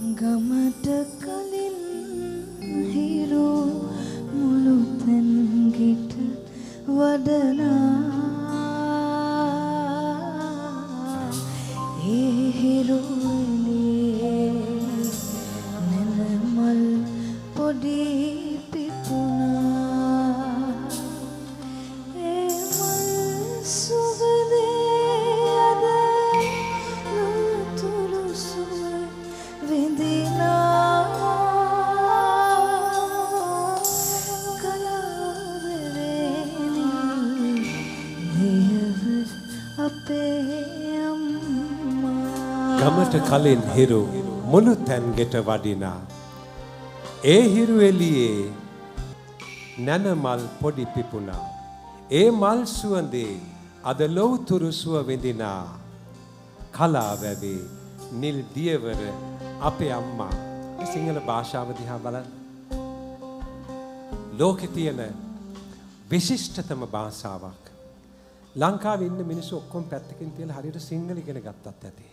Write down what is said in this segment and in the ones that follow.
ගමට කලින් හිරු මුළු තැන් ගෙට වඩනා ඒ හිරු එළියේ නෙළමල් පොඩි පිපුණා ඒ මල් සුවඳේ අද ලුතුරු සුව විඳිනා කලාවෙරෙනි දෙයවර අපේ අම්මා ගමට කලින් හිරු මුළු තැන් ගෙට වඩිනා ඒ හිරු එළියේ නැනමල් පොඩි පිපුණා ඒ මල් සුවඳේ අද ලොවුතුරු සුව විඳිනා කලා වැවේ නිල් දියවර අපේ අම්මා සිංහල භාෂාව දිහා බලන්න ලෝකේ තියෙන විශිෂ්ටතම භාෂාවක් ලංකාවේ ඉන්න මිනිස්සු ඔක්කොම පැත්තකින් තියලා හරියට සිංහල ඉගෙන ගත්තත් ඇති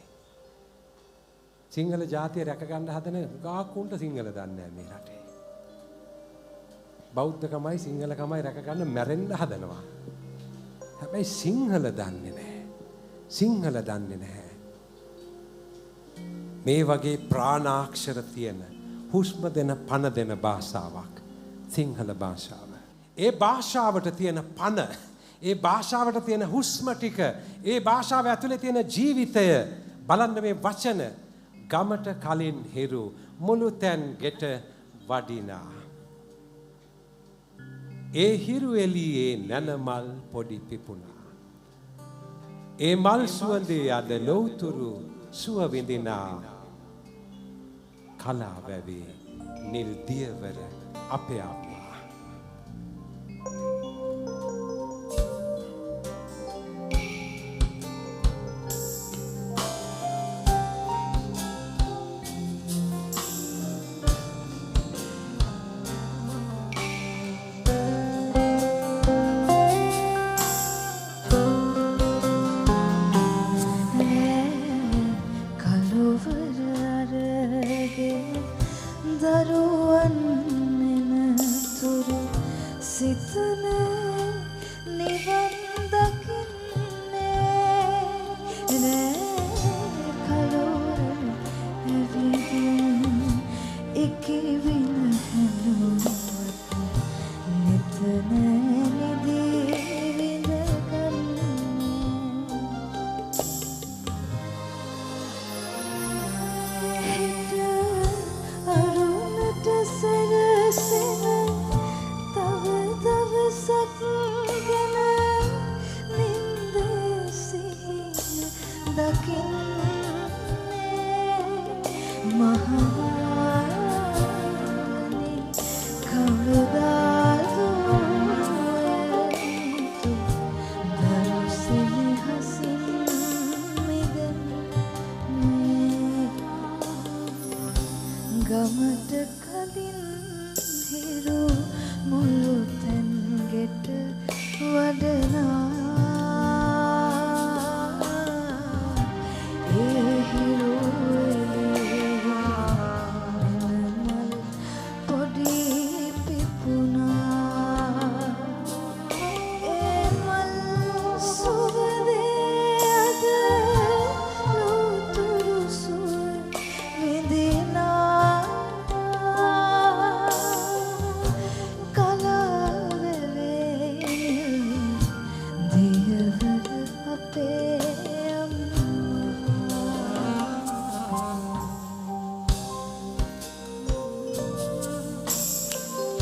සිංහල ජාතිය රැක ගන්න හදන ගාකුන්ට සිංහල දන්නේ නැහැ මේ රටේ බෞද්ධකමයි සිංහලකමයි රැක ගන්න මැරෙන්න හදනවා හැබැයි සිංහල දන්නේ නැහැ මේ වගේ ප්‍රාණාක්ෂර තියෙන හුස්ම දෙන පන දෙන භාෂාවක් සිංහල භාෂාව. ඒ භාෂාවට තියෙන පන, ඒ භාෂාවට තියෙන හුස්ම ටික, ඒ භාෂාව ඇතුලේ තියෙන ජීවිතය බලන්න මේ වචන ගමට කලින් හිරු මුළු තැන් ගෙට වඩිනා. ඒ හිරු එළියේ නැනමල් පොඩි පිපුණා. ඒ මල් සුවඳේ අද ලොවුතුරු සුව විඳිනා. කලා වැවේ නිල් දියවර අපේ අම්මා.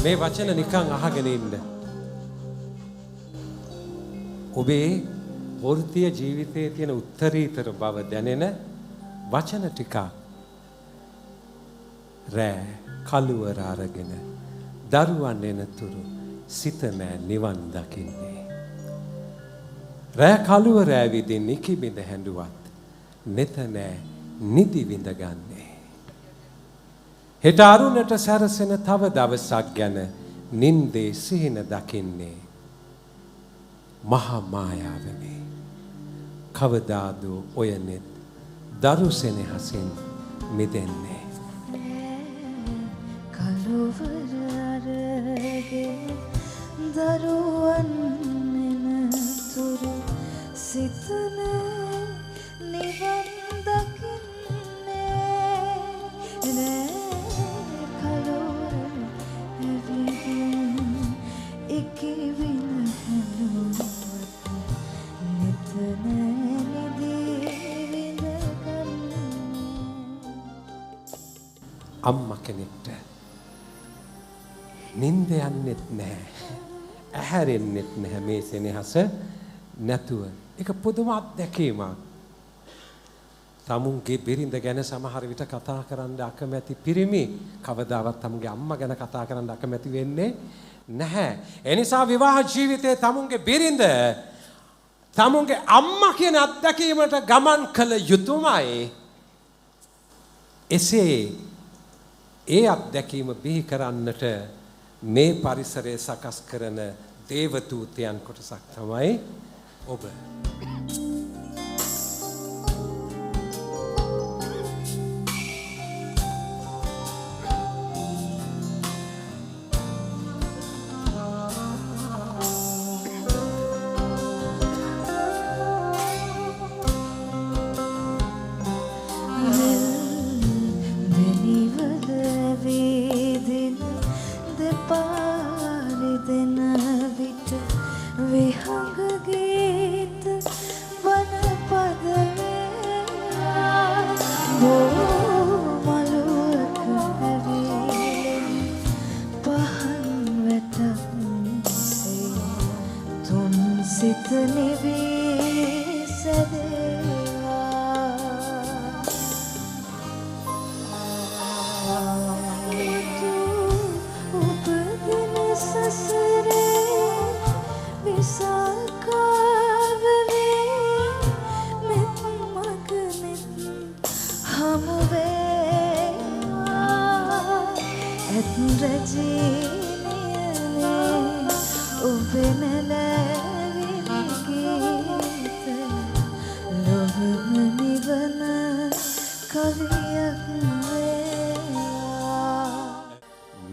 මේ වචන නිකන් අහගෙන ඉන්න. ඔබේ වෘත්තීය ජීවිතයේ තියෙන උත්තරීතර බව දැනෙන වචන ටිකක්. රෑ කළුවර අරගෙන දරුවන් එනතුරු සිත නෑ නිවන් දකින්නේ. රෑ කළුවර ඇවිදින් නිකිබිඳ හැඬුවත් නෙත නෑ නිදි විඳගන්නේ. හෙට අරුණට සැරසෙන තව දවසක් ගැන නින්දේ සිහින දකින්නේ. මහා මායාවනේ කවදාදෝ ඔය නෙත් දරු සෙනෙහසින් මිදෙන්නේ. කෙලවර අරගෙන දරුවන් එනතුරු සිතන නිවන් දකින්නේ රෑ කලවර ඇවිදින් ඉකිවින හැලුවත් නිතන නිදී අම්මා කෙනෙක්ට නිින්ද යන්නෙත් නැහැ. ඇහැරෙන්නෙත් නැහැ මේ සෙනෙහස නැතුව. ඒක පුදුම අත්දැකීමක්. තමුන්ගේ බිරිඳ ගැන සමහර විට කතා කරන්න අකමැති පිරිමි කවදාවත් තමුන්ගේ අම්මා ගැන කතා කරන්න අකමැති වෙන්නේ නැහැ. ඒ නිසා විවාහ ජීවිතයේ තමුන්ගේ බිරිඳ තමුන්ගේ අම්මා කියන අත්දැකීමට ගමන් කළ යුතුමයි. එසේ ඒ අත්දැකීම බිහි කරන්නට මේ පරිසරය සකස් කරන දේවදූතයන් කොටසක් තමයි ඔබ.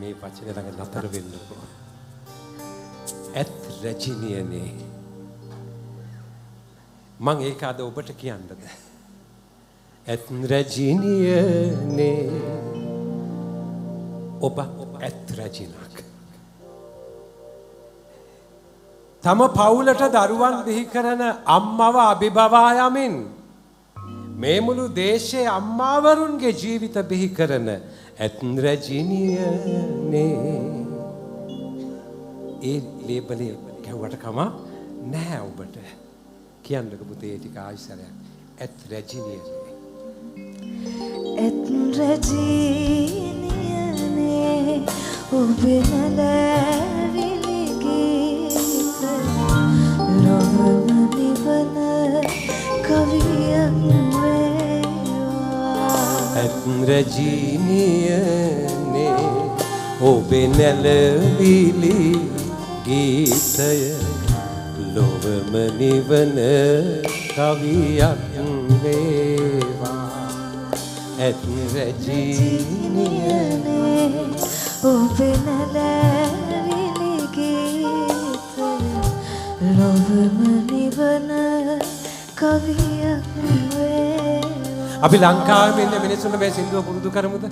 මේ වචනේ ළඟ නතර වෙන්නකෝ. ඇත් රජිනියනේ මං ඒක අද ඔබට කියන්නද? ඇත් රජිනියනේ ඔබ ඇත් රජිනක්. තම පවුලට දරුවන් බිහි කරන අම්මව අභිබවා යමින් මේ මුළු දේශයේ අම්මාවරුන්ගේ ජීවිත බිහි කරන ඇත් රජිනියනේ ඒ ලේබලේ කැවුවට කම නැහැ ඔබට. කියන්නක පුතේ ටික ආයිසරයක්. ඇත් රජිනියනේ. ඇත් රජිනියනේ ඔබ නලවිලි ගීත ලොවම නිවන කවියක් වේවා. ඇත් රජිනියනේ ඔබ නලවිලි ගීතය ලොවම නිවන කවියක් වේවා. ඇත් රජිනියනේ ඔබ නලවිලි ගීත ලොවම නිවන කවියක් වේවා. අපි ලංකාවේ ඉන්න මිනිස්සුන්ට මේ සින්දුව පුරුදු කරමුද?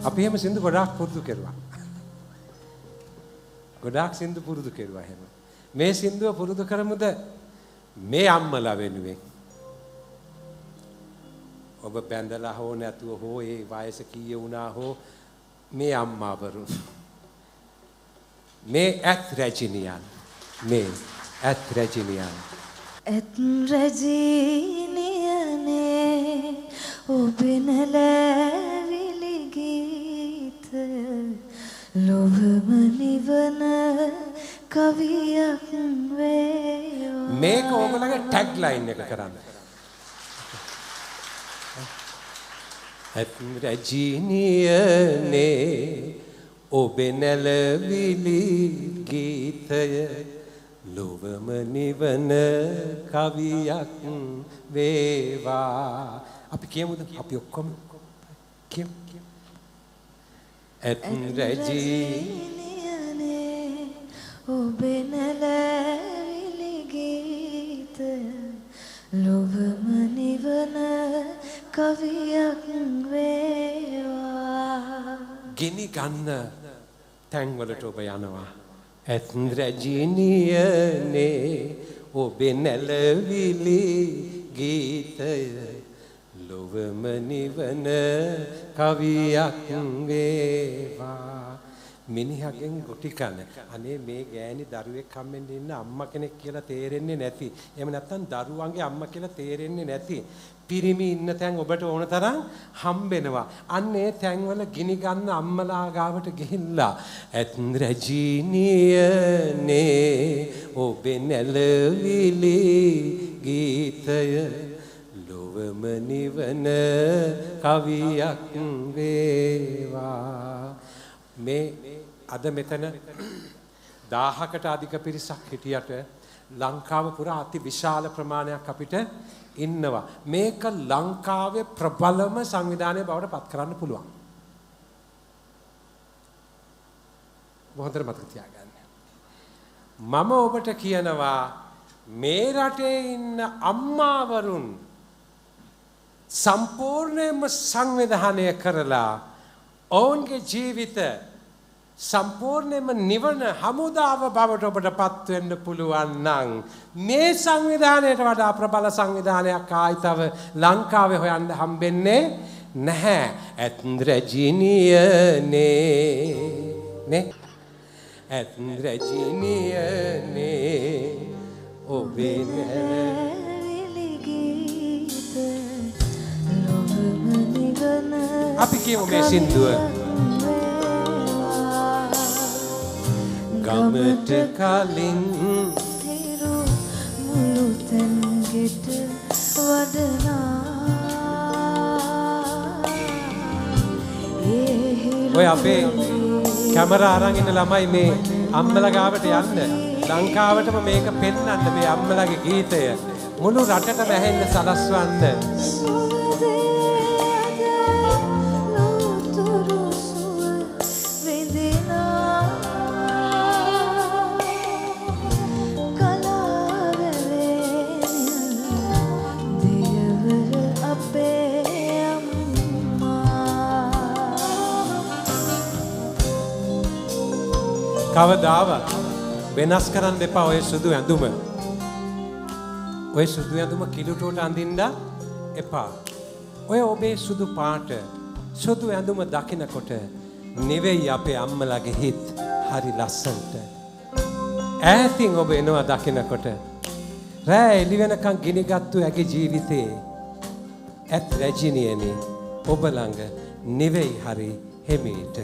අපි එහෙම සින්දු ගොඩාක් පුරුදු කෙරුවා. ගොඩාක් සින්දු පුරුදු කෙරුවා එහෙම. මේ සින්දුව පුරුදු කරමුද මේ අම්මලා වෙනුවෙන්? ඔබ බැඳලා හෝ නැතුව හෝ ඒ වයස කීය වුණා හෝ මේ අම්මාවරු මේ ඇත් රජිනියන් මේ ඇත් රජිනියන් ඇත් රජිනියනේ ඔබ නලවිලි ගීත ලොවම නිවන කවියක් වේවා. මේක ඕගොල්ලන්ගේ ටැග් ලයින් එක කරන්න. ඇත් රජිනියනේ ඔබ නලවිලි ගීතය ලොවම නිවන කවියක් වේවා. අපි කියමුද? අපි ඔක්කොම කියමු. ඇත් රැජී ඔබේ නැලවිලි ගීත ලොවම නිවන කවියක් වේවා. ගිනි ගන්න තැන්වලට ඔබ යනවා. ඇත් රැජිනියනේ ඔබේ නැලවිලි ගීතය ලොවම නිවන කවියක් වේවා. මිනිහගෙන් ගොටි කන අනේ මේ ගෑණි දරුවෙක් හම්බෙන්න ඉන්න අම්මා කෙනෙක් කියලා තේරෙන්නේ නැති. එහෙම නැත්නම් දරුවන්ගේ අම්මා කියලා තේරෙන්නේ නැති. පිරිමි ඉන්න තැන් ඔබට ඕන තරම් හම්බෙනවා. අන්න ඒ තැන්වල ගිනි ගන්න අම්මලා ගාවට ගිහිල්ලා ඇත් රැජිනියනේ ඔබේ නැලවිලි ගීතය ලොවම නිවන කවියක් වේවා. මේ අද මෙතන 1000කට අධික පිරිසක් හිටියට ලංකාව පුරා අති විශාල ප්‍රමාණයක් අපිට ඉන්නවා. මේක ලංකාවේ ප්‍රබලම සංවිධානය බවට පත් කරන්න පුළුවන්. මොහොතට මතක තියාගන්න. මම ඔබට කියනවා මේ රටේ ඉන්න අම්මාවරුන් සම්පූර්ණයෙන්ම සංවිධානය කරලා ඔවුන්ගේ ජීවිත සම්පූර්ණයෙන්ම නිවන හමුදාව බවට ඔබට පත් වෙන්න පුළුවන් නම් මේ සංවිධානයට වඩා ප්‍රබල සංවිධානයක් ආයි තව ලංකාවේ හොයන්න හම්බෙන්නේ නැහැ. ඇත් රැජිනියනේ නේ ඇත් රැජිනියනේ ඔබේ නැලවිලි ගීත ලොවම නිවන අපි කියමු මේ සින්දුව. ගමට කලින් හිරු මුළු තැන්ගෙට වඩනා ඔය අපේ කැමරා අරන් ඉන්න ළමයි මේ අම්මලා ගාවට යන්න ලංකාවටම මේක පෙන්වන්න මේ අම්මලාගේ ගීතය මුළු රටටම ඇහෙන්න සලස්වන්න. කවදාවත් වෙනස් කරන්න එපා ඔය සුදු ඇඳුම. ඔය සුදු ඇඳුම කිලුටුවට අඳින්න එපා. ඔය ඔබේ සුදු පාට සුදු ඇඳුම දකිනකොට නෙවෙයි අපේ අම්මලාගේ හිත හරි ලස්සනට. ඈතින් ඔබ එනවා දකිනකොට රෑ එළි වෙනකන් ගිනිගත්තු ඇගේ ජීවිතේ ඇත් රැජිනියනේ ඔබ ළඟ නෙවෙයි හරි හිමීට.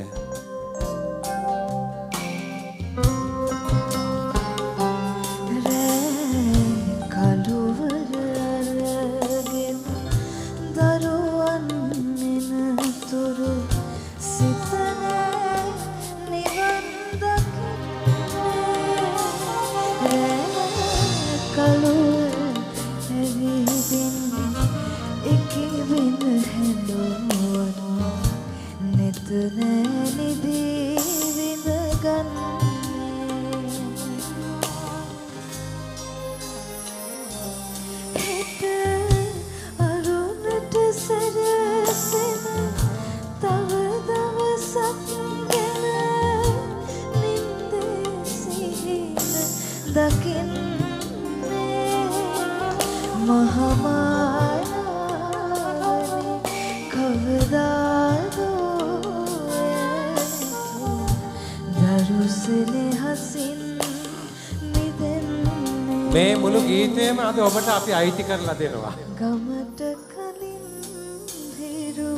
මේ මුළු ගීතේම අද ඔබට අපි අයිති කරලා දෙනවා. ගමට කලින් හිරු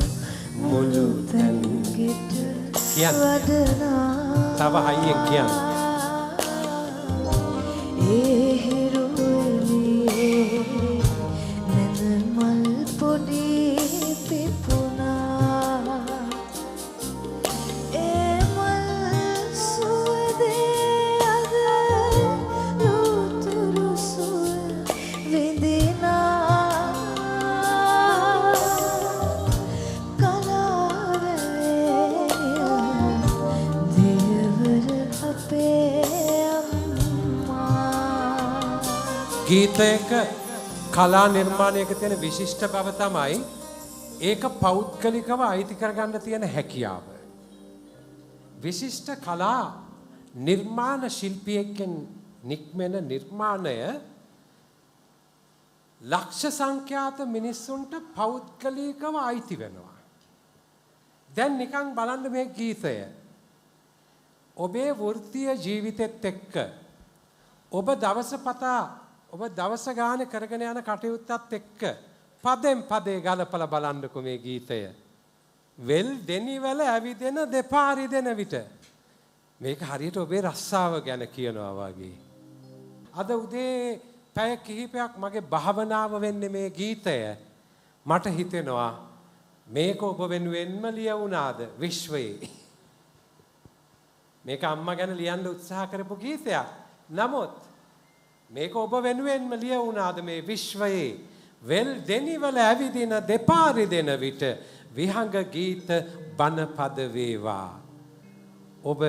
මුළු තැන්ගෙට වඩනා. තව හයියෙන් කියන්න. ඒ හිරු එළියේ නැන මල් පොඩි පිපුණා. ඒ මල් සුවඳේ අද ලුතුරු සුව විඳිනා. කලාවේ ගීතයක කලා නිර්මාණයක තියෙන විශිෂ්ට බව තමයි ඒක පෞද්ගලිකව අයිති කරගන්න තියෙන හැකියාව. විශිෂ්ට කලා නිර්මාණ ශිල්පියෙක්ගෙන් නික්මෙන නිර්මාණය ලක්ෂ සංඛ්‍යාත මිනිස්සුන්ට පෞද්ගලිකව අයිති වෙනවා. දැන් නිකන් බලන්න මේ ගීතය. ඔබේ වෘත්තීය ජීවිතෙත් එක්ක ඔබ දවස ගානේ කරගෙන යන කටයුත්තත් එක්ක පදෙන් පදේ ගලපලා බලන්නකො මේ ගීතය. වෙල් දෙනිවල ඇවිදෙන දෙපාරි දෙන විට මේක හරියට ඔබේ රස්සාව ගැන කියනවා වගේ. අද උදේ පැය කිහිපයක් මගේ භාවනාව වෙන්නේ මේ ගීතය. මට හිතෙනවා මේක ඔබ වෙනුවෙන්ම ලියවුණාද විශ්වයේ. මේක අම්මා ගැන ලියන්න උත්සාහ කරපු ගීතයක්. නමුත් මේක ඔබ වෙනුවෙන්ම ලියවුණාද මේ විශ්වයේ. වෙල් දෙනිවල ඇවිදින දෙපාරි දෙන විට විහංග ගීත බණපද වේවා. ඔබ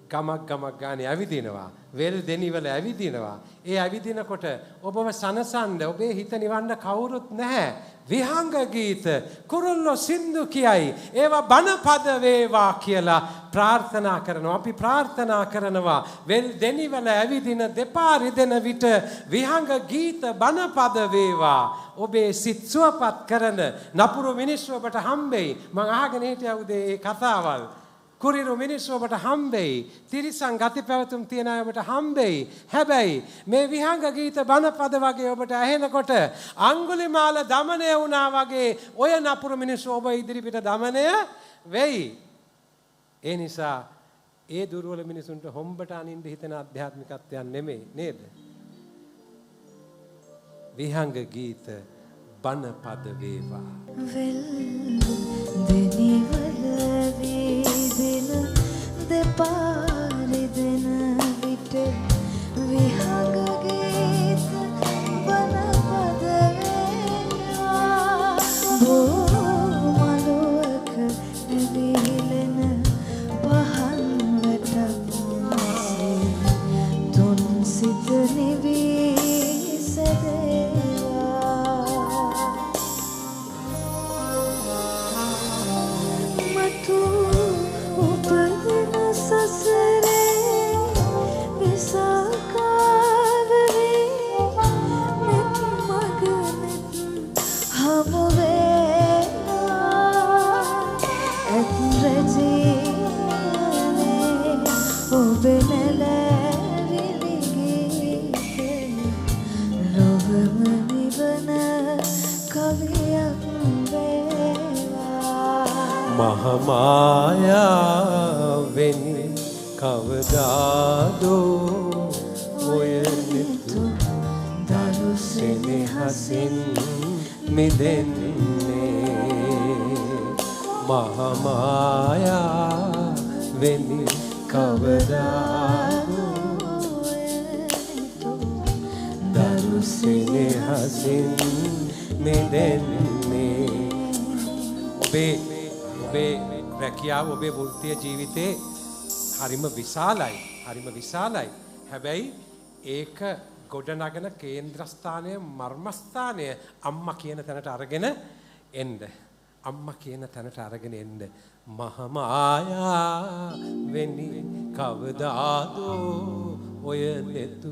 ගමක් ගානේ ඇවිදිනවා. වෙල් දෙනිවල ඇවිදිනවා. ඒ ඇවිදිනකොට ඔබව සනසන්න ඔබේ හිත නිවන්න කවුරුත් නැහැ. විහංග ගීත කුරුල්ලෝ සින්දු කියයි. ඒවා බණපද වේවා කියලා ප්‍රාර්ථනා කරනවා. අපි ප්‍රාර්ථනා කරනවා වෙල් දෙනිවල ඇවිදින දෙපාරි දෙන විට විහංග ගීත බණපද වේවා. ඔබේ සිත් සුවපත් කරන නපුරු මිනිස්සු ඔබට හම්බෙයි. මං අහගෙන හිටියා උදේ ඒ කතාවල්. කුරිරු මිනිස්සු ඔබට හම්බෙයි. තිරිසන් ගති පැවතුම් තියන අය ඔබට හම්බෙයි. හැබැයි මේ විහංග ගීත බණපද වගේ ඔබට ඇහෙනකොට අඟුලිමාල දමනය වුණා වගේ ඔය නපුරු මිනිස්සු ඔබ ඉදිරිපිට දමනය වෙයි. ඒ නිසා ඒ දුර්වල මිනිසුන්ට හොම්බට අනින්න හිතන ආධ්‍යාත්මිකත්වයක් නෙමෙයි නේද? විහංග ගීත බණපද වේවා. වෙල් දෙනිවල වීදින දෙපාරි දෙන විට විහංග ගීත බණපද වේවා. මලුවක ඇවිලෙන පහන් වැටක් තුන් සිත නිවී සැදේවා. මතු උපදින සසරේ විසාකාර වේ මෙත් මගනෙත් හමු වේවා. ඇත් රජීනේ ඔබ නැලවිලි ගීත ලොවම නිවන කවියක් වේවා. මහමායාවෙනි කවදාදෝ ඔය නිතු දරු සෙනෙහසින් මිදෙන්නේ. මහමායාවෙනි කවදාදෝ දරු සෙනෙහසින් මිදෙන්නේ. ඔබේ රැකියාව ඔබේ වෘත්තීය ජීවිතේ හරිම විශාලයි. හැබැයි ඒක ගොඩනගන කේන්ද්‍රස්ථානය මර්මස්ථානය අම්මා කියන තැනට අරගෙන එන්න. මහමායාවෙනි කවදාදෝ ඔය නෙතු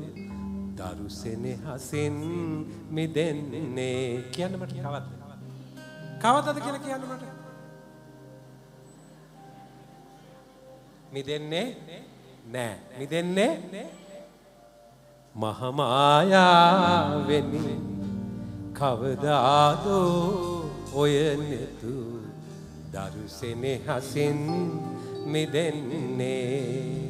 දරු සෙනෙහසින් මිදෙන්නේ. කියන්න මට කවදද කියලා කියන්න මට. මිදෙන්නේ මහමායාවෙනි කවදාදෝ ඔය නෙතු දරු සෙනෙහසින් මිදෙන්නේ.